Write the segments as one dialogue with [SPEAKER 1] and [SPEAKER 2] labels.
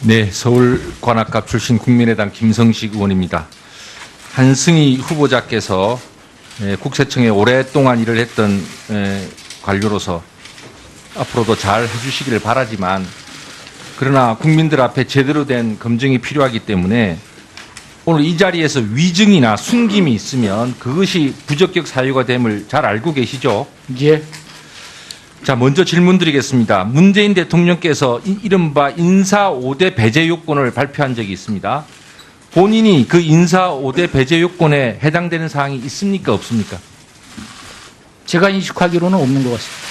[SPEAKER 1] 네, 서울관악갑 출신 국민의당 김성식 의원입니다. 한승희 후보자께서 국세청에 오랫동안 일을 했던 관료로서 앞으로도 잘 해주시기를 바라지만, 그러나 국민들 앞에 제대로 된 검증이 필요하기 때문에 오늘 이 자리에서 위증이나 숨김이 있으면 그것이 부적격 사유가 됨을 잘 알고 계시죠?
[SPEAKER 2] 예.
[SPEAKER 1] 자, 먼저 질문 드리겠습니다. 문재인 대통령께서 이른바 인사 5대 배제 요건을 발표한 적이 있습니다. 본인이 그 인사 5대 배제 요건에 해당되는 사항이 있습니까? 없습니까?
[SPEAKER 2] 제가 인식하기로는 없는 것 같습니다.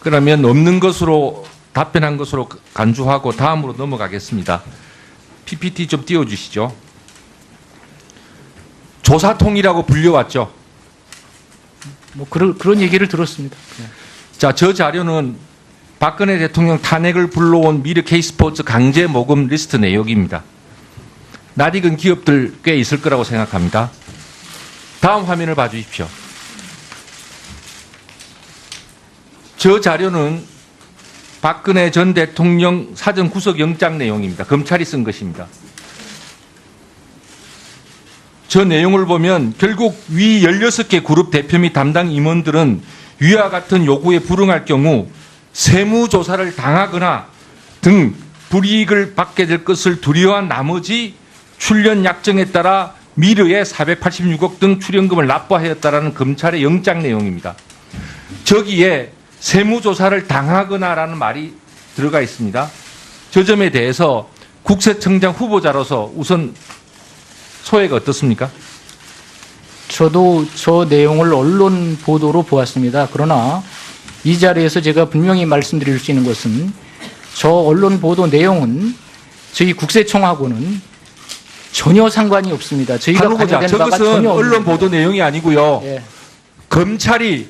[SPEAKER 1] 그러면 없는 것으로 답변한 것으로 간주하고 다음으로 넘어가겠습니다. PPT 좀 띄워주시죠. 조사통이라고 불려왔죠.
[SPEAKER 2] 뭐 그런 얘기를 들었습니다.
[SPEAKER 1] 자, 저 자료는 박근혜 대통령 탄핵을 불러온 미르 K스포츠 강제 모금 리스트 내역입니다. 낯익은 기업들 꽤 있을 거라고 생각합니다. 다음 화면을 봐주십시오. 저 자료는 박근혜 전 대통령 사전 구속영장 내용입니다. 검찰이 쓴 것입니다. 저 내용을 보면 결국 위 16개 그룹 대표 및 담당 임원들은 위와 같은 요구에 불응할 경우 세무조사를 당하거나 등 불이익을 받게 될 것을 두려워한 나머지 출연 약정에 따라 미르에 486억 등 출연금을 납부하였다라는 검찰의 영장 내용입니다. 저기에 세무조사를 당하거나라는 말이 들어가 있습니다. 저 점에 대해서 국세청장 후보자로서 우선 소회가 어떻습니까?
[SPEAKER 2] 저도 저 내용을 언론 보도로 보았습니다. 그러나 이 자리에서 제가 분명히 말씀드릴 수 있는 것은 저 언론 보도 내용은 저희 국세청하고는 전혀 상관이 없습니다. 저희가 관여된 바가
[SPEAKER 1] 저것은
[SPEAKER 2] 전혀
[SPEAKER 1] 언론 보도 내용이 아니고요.
[SPEAKER 2] 예.
[SPEAKER 1] 검찰이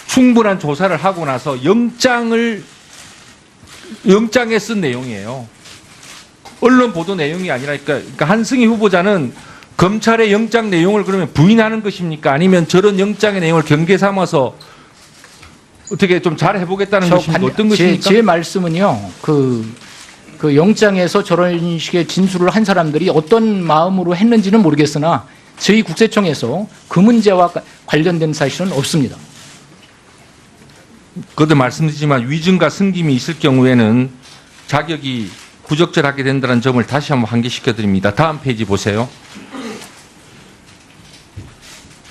[SPEAKER 1] 충분한 조사를 하고 나서 영장에 쓴 내용이에요. 언론 보도 내용이 아니라, 그러니까 한승희 후보자는 검찰의 영장 내용을 그러면 부인하는 것입니까? 아니면 저런 영장의 내용을 경계 삼아서 어떻게 좀 잘 해보겠다는 것입니까? 어떤 것입니까?
[SPEAKER 2] 제 말씀은요, 그 영장에서 저런 식의 진술을 한 사람들이 어떤 마음으로 했는지는 모르겠으나 저희 국세청에서 그 문제와 관련된 사실은 없습니다.
[SPEAKER 1] 그것도 말씀드리지만 위증과 승김이 있을 경우에는 자격이 부적절하게 된다는 점을 다시 한번 환기시켜 드립니다. 다음 페이지 보세요.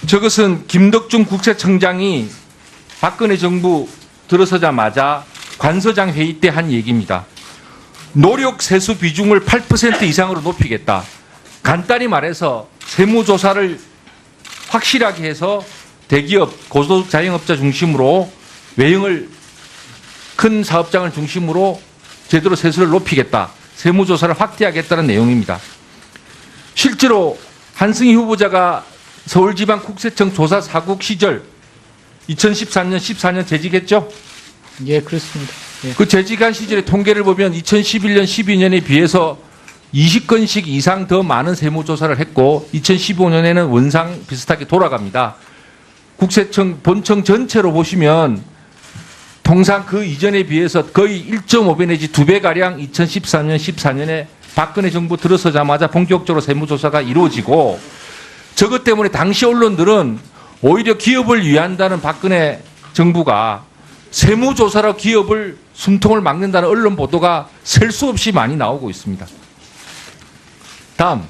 [SPEAKER 1] 저것은 김덕중 국세청장이 박근혜 정부 들어서자마자 관서장 회의 때 한 얘기입니다. 노력 세수 비중을 8% 이상으로 높이겠다. 간단히 말해서 세무조사를 확실하게 해서 대기업, 고소득 자영업자 중심으로 외형을 큰 사업장을 중심으로 제대로 세수를 높이겠다. 세무조사를 확대하겠다는 내용입니다. 실제로 한승희 후보자가 서울지방국세청 조사사국 시절 2013년, 14년 재직했죠?
[SPEAKER 2] 예, 그렇습니다. 예.
[SPEAKER 1] 그 재직한 시절의 통계를 보면 2011년, 12년에 비해서 20건씩 이상 더 많은 세무조사를 했고 2015년에는 원상 비슷하게 돌아갑니다. 국세청 본청 전체로 보시면 통상 그 이전에 비해서 거의 1.5배 내지 2배가량 2013년, 14년에 박근혜 정부 들어서자마자 본격적으로 세무조사가 이루어지고 저것 때문에 당시 언론들은 오히려 기업을 위한다는 박근혜 정부가 세무조사로 기업을 숨통을 막는다는 언론 보도가 셀 수 없이 많이 나오고 있습니다. 다음,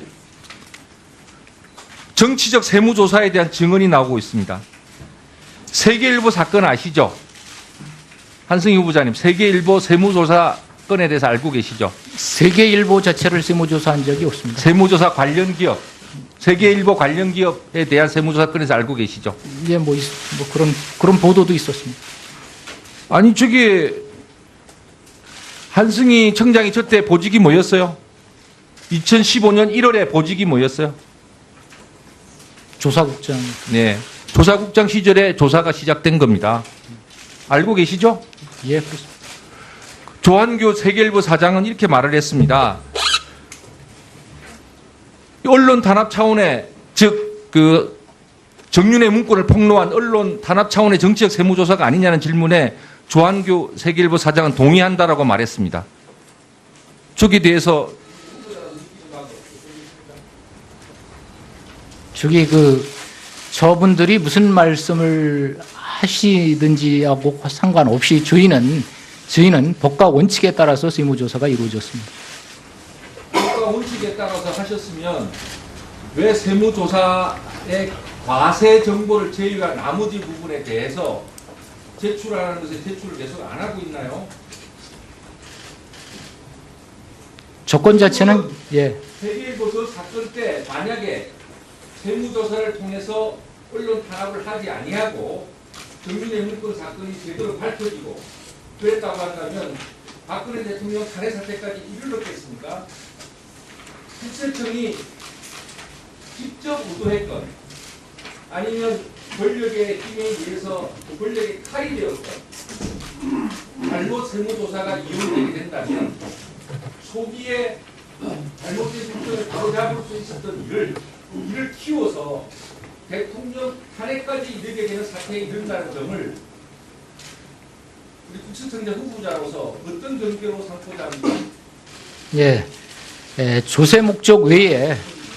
[SPEAKER 1] 정치적 세무조사에 대한 증언이 나오고 있습니다. 세계일보 사건 아시죠? 한승희 후보자님, 세계일보 세무조사 건에 대해서 알고 계시죠?
[SPEAKER 2] 세계일보 자체를 세무조사한 적이 없습니다.
[SPEAKER 1] 세무조사 관련 기업, 세계일보 관련 기업에 대한 세무조사 건에서 알고 계시죠?
[SPEAKER 2] 예, 뭐 그런 보도도 있었습니다.
[SPEAKER 1] 아니, 저기 한승희 청장이 저때 보직이 뭐였어요? 2015년 1월에 보직이 뭐였어요?
[SPEAKER 2] 조사국장.
[SPEAKER 1] 네, 조사국장 시절에 조사가 시작된 겁니다. 알고 계시죠?
[SPEAKER 2] 예, 그렇습니다.
[SPEAKER 1] 조한교 세계일보 사장은 이렇게 말을 했습니다. 언론 탄압 차원의, 즉 그 정윤의 문건을 폭로한 언론 탄압 차원의 정치적 세무조사가 아니냐는 질문에 조한교 세계일보 사장은 동의한다라고 말했습니다. 쪽에 대해서
[SPEAKER 2] 저기 저분들이 무슨 말씀을 하시든지하고 상관없이 저희는 법과 원칙에 따라서 세무조사가 이루어졌습니다.
[SPEAKER 1] 법과 원칙에 따라서 하셨으면 왜 세무조사의 과세 정보를 제외한 나머지 부분에 대해서 제출하는 것에 제출을 계속 안 하고 있나요?
[SPEAKER 2] 조건 자체는 예.
[SPEAKER 1] 세계일보 그 사건 때 만약에 세무조사를 통해서 언론 탄압을 하지 아니하고 정윤회 문건 사건이 제대로 밝혀지고 그랬다고 한다면 박근혜 대통령 탄핵 사태까지 이르렀겠습니까? 국세청이 직접 의도했건 아니면 권력의 힘에 의해서 그 권력의 칼이 되었건 잘못 세무조사가 이용되게 된다면 초기에 잘못된 국정을 바로잡을 수 있었던 이를 키워서 대통령 탄핵까지 이르게 되는 사태에 이른다는 점을 우리 국세청장 후보자로서 어떤 경계로 삼고자 합니까?
[SPEAKER 2] 예. 조세 목적 외에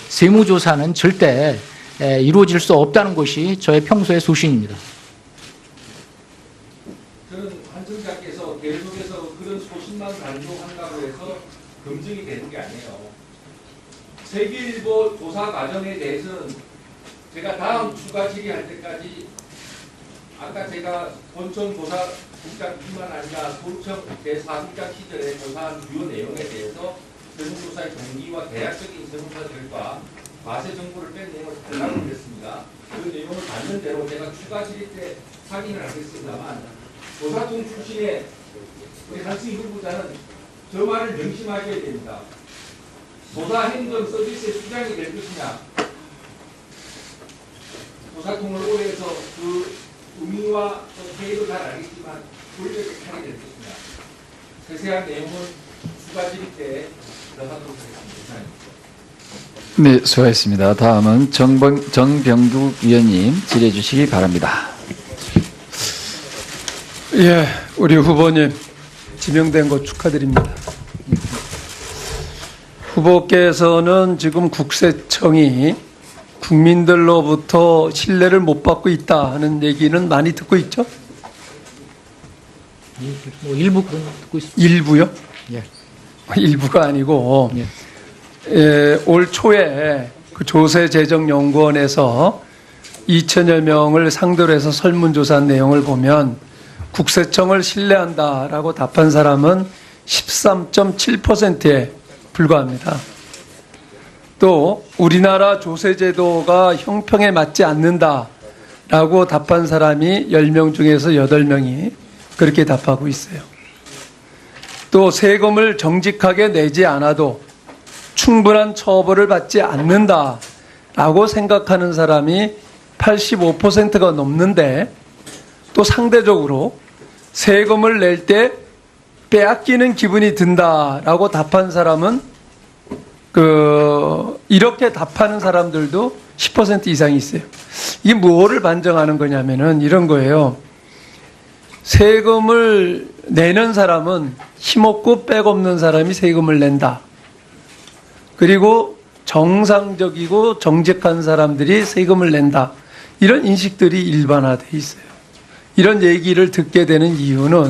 [SPEAKER 2] 세무조사는 절대 이루어질 수 없다는 것이 저의 평소의 소신입니다.
[SPEAKER 1] 저는 한 청자께서 계속해서 그런 소신만 강조한다고 해서 검증이 되는 게 아니에요. 세계일보 조사 과정에 대해서는 제가 다음 추가 질의할 때까지 아까 제가 본청 조사국장뿐만 아니라 본청 제4국장 시절에 조사한 주요 내용에 대해서 세무조사의 동기와 대략적인 세무조사 결과 과세 정보를 뺀 내용을 달라고 그랬습니다. 그 내용을 받는 대로 제가 추가 질의 때 확인을 하겠습니다만 조사통 출신의 우리 한승희 후보자는 저 말을 명심하셔야 됩니다. 조사 행정 서비스의 수장이 될 것이냐 조사통을 오래 해서 그 의미와 계획을 잘 알겠지만 권력의 칼이 될 것이냐 세세한 내용은 추가 질의 때 더 하도록 하겠습니다.
[SPEAKER 3] 네, 수고하셨습니다. 다음은 정병국 위원님 질의해 주시기 바랍니다.
[SPEAKER 4] 예, 우리 후보님 지명된 거 축하드립니다. 후보께서는 지금 국세청이 국민들로부터 신뢰를 못 받고 있다 하는 얘기는 많이 듣고 있죠?
[SPEAKER 2] 뭐 일부 그런 거 듣고 있습니다.
[SPEAKER 4] 일부요?
[SPEAKER 2] 예.
[SPEAKER 4] 일부가 아니고
[SPEAKER 2] 예.
[SPEAKER 4] 올 초에 그 조세재정연구원에서 2천여 명을 상대로 해서 설문조사한 내용을 보면 국세청을 신뢰한다라고 답한 사람은 13.7%에 불과합니다. 또 우리나라 조세제도가 형평에 맞지 않는다라고 답한 사람이 10명 중에서 8명이 그렇게 답하고 있어요. 또 세금을 정직하게 내지 않아도 충분한 처벌을 받지 않는다라고 생각하는 사람이 85%가 넘는데 또 상대적으로 세금을 낼 때 빼앗기는 기분이 든다라고 답한 사람은 이렇게 답하는 사람들도 10% 이상이 있어요. 이게 뭐를 반증하는 거냐면은 이런 거예요. 세금을 내는 사람은 힘없고 백없는 사람이 세금을 낸다. 그리고 정상적이고 정직한 사람들이 세금을 낸다. 이런 인식들이 일반화되어 있어요. 이런 얘기를 듣게 되는 이유는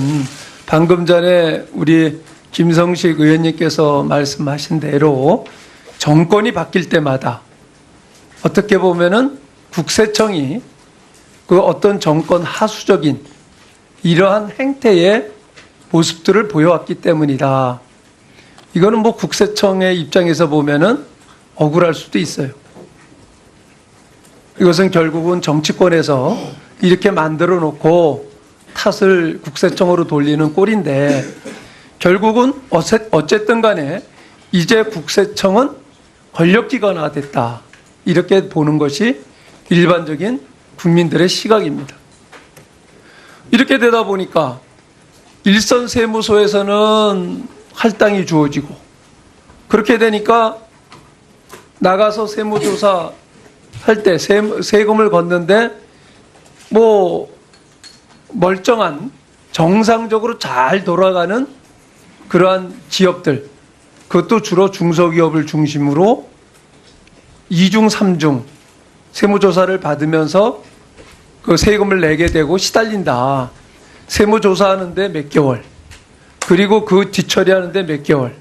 [SPEAKER 4] 방금 전에 우리 김성식 의원님께서 말씀하신 대로 정권이 바뀔 때마다 어떻게 보면은 국세청이 그 어떤 정권 하수적인 이러한 행태의 모습들을 보여왔기 때문이다. 이거는 뭐 국세청의 입장에서 보면은 억울할 수도 있어요. 이것은 결국은 정치권에서 이렇게 만들어 놓고 탓을 국세청으로 돌리는 꼴인데 결국은 어쨌든 간에 이제 국세청은 권력기관화 됐다. 이렇게 보는 것이 일반적인 국민들의 시각입니다. 이렇게 되다 보니까 일선 세무소에서는 할당이 주어지고 그렇게 되니까 나가서 세무조사 할 때 세금을 걷는데 뭐 멀쩡한 정상적으로 잘 돌아가는 그러한 기업들 그것도 주로 중소기업을 중심으로 2중, 3중 세무조사를 받으면서 그 세금을 내게 되고 시달린다. 세무조사하는데 몇 개월, 그리고 그 뒤처리하는데 몇 개월,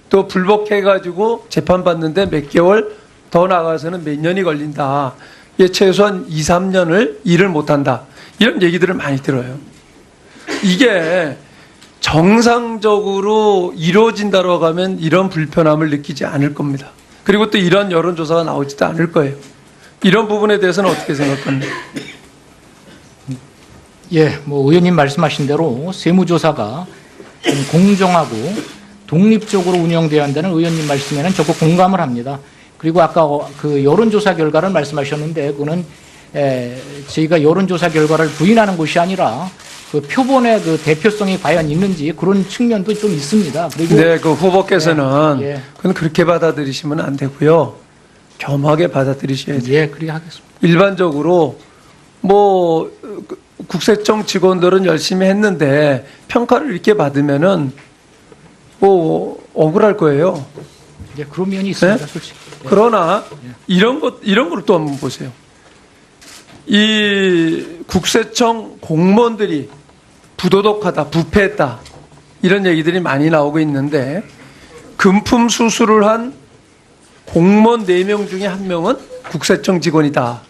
[SPEAKER 4] 또 불복해가지고 재판받는데 몇 개월, 더 나가서는 몇 년이 걸린다. 이게 최소한 2, 3년을 일을 못한다. 이런 얘기들을 많이 들어요. 이게 정상적으로 이루어진다고 하면 이런 불편함을 느끼지 않을 겁니다. 그리고 또 이런 여론조사가 나오지도 않을 거예요. 이런 부분에 대해서는 어떻게 생각합니까?
[SPEAKER 2] 예, 뭐 의원님 말씀하신 대로 세무조사가 좀 공정하고 독립적으로 운영돼야 한다는 의원님 말씀에는 적극 공감을 합니다. 그리고 아까 그 여론조사 결과를 말씀하셨는데 그거는 저희가 여론조사 결과를 부인하는 것이 아니라 그 표본의 그 대표성이 과연 있는지 그런 측면도 좀 있습니다. 그리고
[SPEAKER 4] 네, 그 후보께서는
[SPEAKER 2] 예, 예.
[SPEAKER 4] 그건 그렇게 받아들이시면 안 되고요. 겸하게 받아들이셔야죠.
[SPEAKER 2] 예, 그렇게 하겠습니다.
[SPEAKER 4] 일반적으로 뭐 국세청 직원들은 열심히 했는데 평가를 이렇게 받으면은 뭐 억울할 거예요.
[SPEAKER 2] 예, 그런 면이 있습니다,
[SPEAKER 4] 네?
[SPEAKER 2] 솔직히. 예.
[SPEAKER 4] 그러나 이런 걸 또 한번 보세요. 이 국세청 공무원들이 부도덕하다, 부패했다 이런 얘기들이 많이 나오고 있는데 금품 수수를 한 공무원 4명 중에 1명은 국세청 직원이다.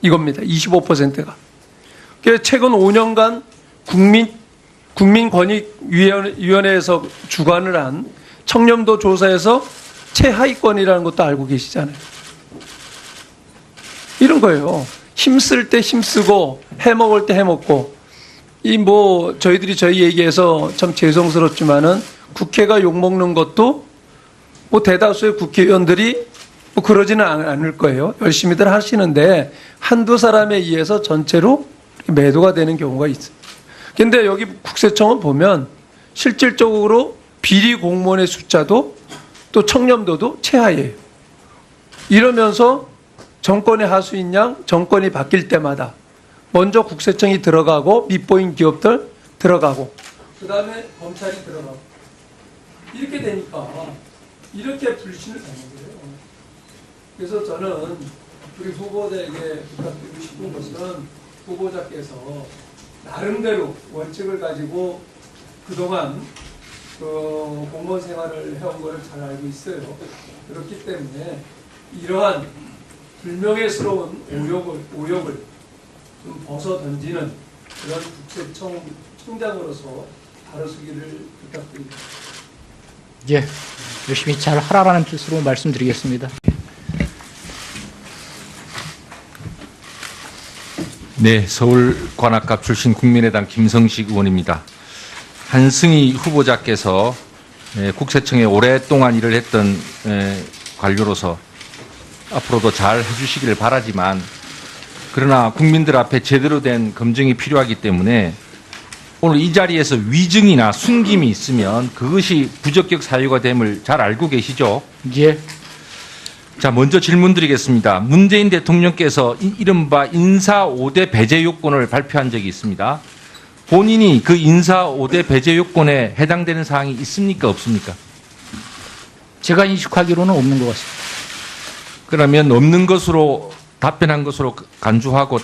[SPEAKER 4] 이겁니다. 25%가. 최근 5년간 국민권익위원회에서 주관을 한 청렴도 조사에서 최하위권이라는 것도 알고 계시잖아요. 이런 거예요. 힘쓸 때 힘쓰고 해먹을 때 해먹고 이 뭐 저희들이 저희 얘기해서 참 죄송스럽지만은 국회가 욕먹는 것도 뭐 대다수의 국회의원들이 뭐 그러지는 않을 거예요. 열심히들 하시는데 한두 사람에 의해서 전체로 매도가 되는 경우가 있어요. 근데 여기 국세청은 보면 실질적으로 비리 공무원의 숫자도 또 청렴도도 최하예요. 이러면서 정권의 하수인 양 정권이 바뀔 때마다 먼저 국세청이 들어가고 밑보인 기업들 들어가고 그다음에 검찰이 들어가고 이렇게 되니까 이렇게 불신을 받는 거예요. 그래서 저는 우리 후보자에게 부탁드리고 싶은 것은 후보자께서 나름대로 원칙을 가지고 그동안 그 공무원 생활을 해온 것을 잘 알고 있어요. 그렇기 때문에 이러한 불명예스러운 오역을 좀 벗어 던지는 그런 국세청 청장으로서 다루시기를 부탁드립니다.
[SPEAKER 2] 예, 열심히 잘 하라라는 뜻으로 말씀드리겠습니다.
[SPEAKER 1] 네, 서울 관악갑 출신 국민의당 김성식 의원입니다. 한승희 후보자께서 국세청에 오랫동안 일을 했던 관료로서 앞으로도 잘 해주시기를 바라지만 그러나 국민들 앞에 제대로 된 검증이 필요하기 때문에 오늘 이 자리에서 위증이나 숨김이 있으면 그것이 부적격 사유가 됨을 잘 알고 계시죠?
[SPEAKER 2] 예.
[SPEAKER 1] 자, 먼저 질문 드리겠습니다. 문재인 대통령께서 이른바 인사 5대 배제 요건을 발표한 적이 있습니다. 본인이 그 인사 5대 배제 요건에 해당되는 사항이 있습니까? 없습니까?
[SPEAKER 2] 제가 인식하기로는 없는 것 같습니다.
[SPEAKER 1] 그러면 없는 것으로 답변한 것으로 간주하고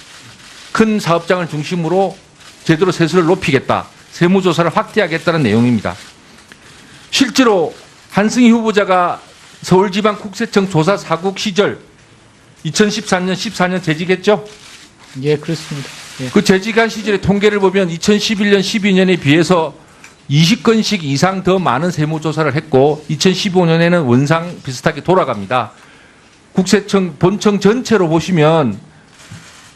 [SPEAKER 1] 큰 사업장을 중심으로 제대로 세수를 높이겠다, 세무조사를 확대하겠다는 내용입니다. 실제로 한승희 후보자가 서울지방국세청 조사 사국 시절 2013년, 14년 재직했죠?
[SPEAKER 2] 예, 그렇습니다. 예.
[SPEAKER 1] 그 재직한 시절의 통계를 보면 2011년, 12년에 비해서 20건씩 이상 더 많은 세무조사를 했고 2015년에는 원상 비슷하게 돌아갑니다. 국세청 본청 전체로 보시면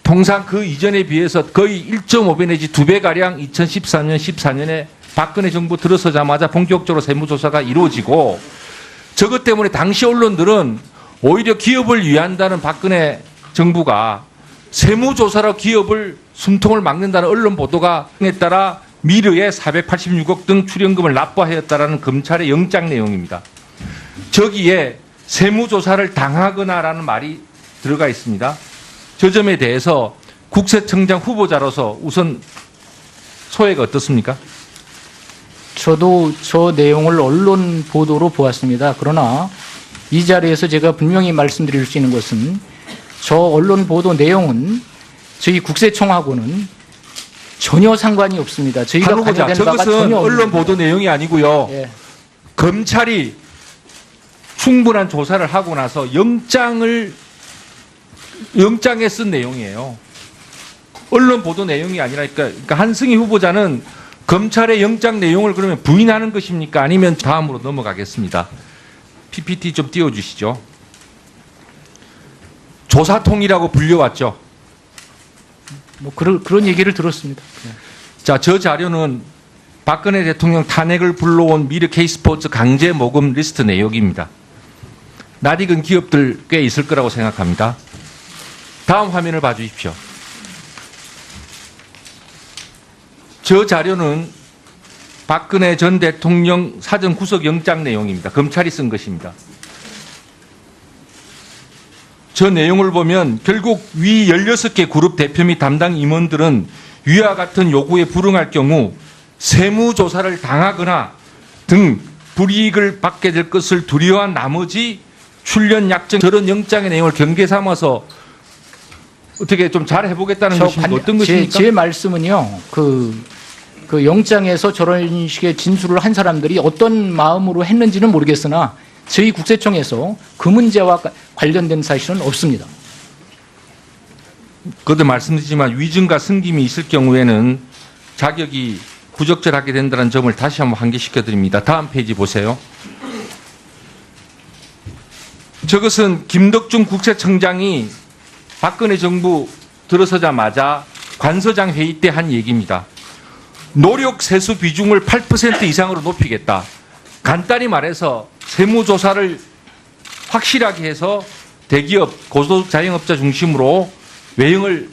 [SPEAKER 1] 통상 그 이전에 비해서 거의 1.5배 내지 2배가량 2013년, 14년에 박근혜 정부 들어서자마자 본격적으로 세무조사가 이루어지고 저것 때문에 당시 언론들은 오히려 기업을 위한다는 박근혜 정부가 세무조사로 기업을 숨통을 막는다는 언론 보도가 따라 미르에 486억 등 출연금을 납부하였다라는 검찰의 영장 내용입니다. 저기에 세무조사를 당하거나라는 말이 들어가 있습니다. 저 점에 대해서 국세청장 후보자로서 우선 소회가 어떻습니까?
[SPEAKER 2] 저도 저 내용을 언론 보도로 보았습니다. 그러나 이 자리에서 제가 분명히 말씀드릴 수 있는 것은 저 언론 보도 내용은 저희 국세청하고는 전혀 상관이 없습니다. 저희가
[SPEAKER 1] 한우 보자.
[SPEAKER 2] 관여된 바가
[SPEAKER 1] 저것은
[SPEAKER 2] 전혀
[SPEAKER 1] 언론
[SPEAKER 2] 없습니다.
[SPEAKER 1] 보도 내용이 아니고요.
[SPEAKER 2] 예.
[SPEAKER 1] 검찰이 충분한 조사를 하고 나서 영장에 쓴 내용이에요. 언론 보도 내용이 아니라 그러니까 한승희 후보자는 검찰의 영장 내용을 그러면 부인하는 것입니까? 아니면 다음으로 넘어가겠습니다. PPT 좀 띄워주시죠. 조사통이라고 불려왔죠.
[SPEAKER 2] 뭐 그런 얘기를 들었습니다. 예.
[SPEAKER 1] 자, 저 자료는 박근혜 대통령 탄핵을 불러온 미르 K스포츠 강제 모금 리스트 내역입니다. 낯익은 기업들 꽤 있을 거라고 생각합니다. 다음 화면을 봐주십시오. 저 자료는 박근혜 전 대통령 사전 구속영장 내용입니다. 검찰이 쓴 것입니다. 저 내용을 보면 결국 위 16개 그룹 대표 및 담당 임원들은 위와 같은 요구에 불응할 경우 세무조사를 당하거나 등 불이익을 받게 될 것을 두려워한 나머지 출연 약정 저런 영장의 내용을 경계 삼아서 어떻게 좀 잘 해보겠다는 것입니까? 어떤 것입니까?
[SPEAKER 2] 제 말씀은요. 그 영장에서 저런 식의 진술을 한 사람들이 어떤 마음으로 했는지는 모르겠으나 저희 국세청에서 그 문제와 관련된 사실은 없습니다.
[SPEAKER 1] 그것도 말씀드리지만 위증과 승김이 있을 경우에는 자격이 부적절하게 된다는 점을 다시 한번 환기시켜 드립니다. 다음 페이지 보세요. 저것은 김덕중 국세청장이 박근혜 정부 들어서자마자 관서장 회의 때 한 얘기입니다. 노력 세수 비중을 8% 이상으로 높이겠다. 간단히 말해서 세무조사를 확실하게 해서 대기업, 고소득 자영업자 중심으로 외형을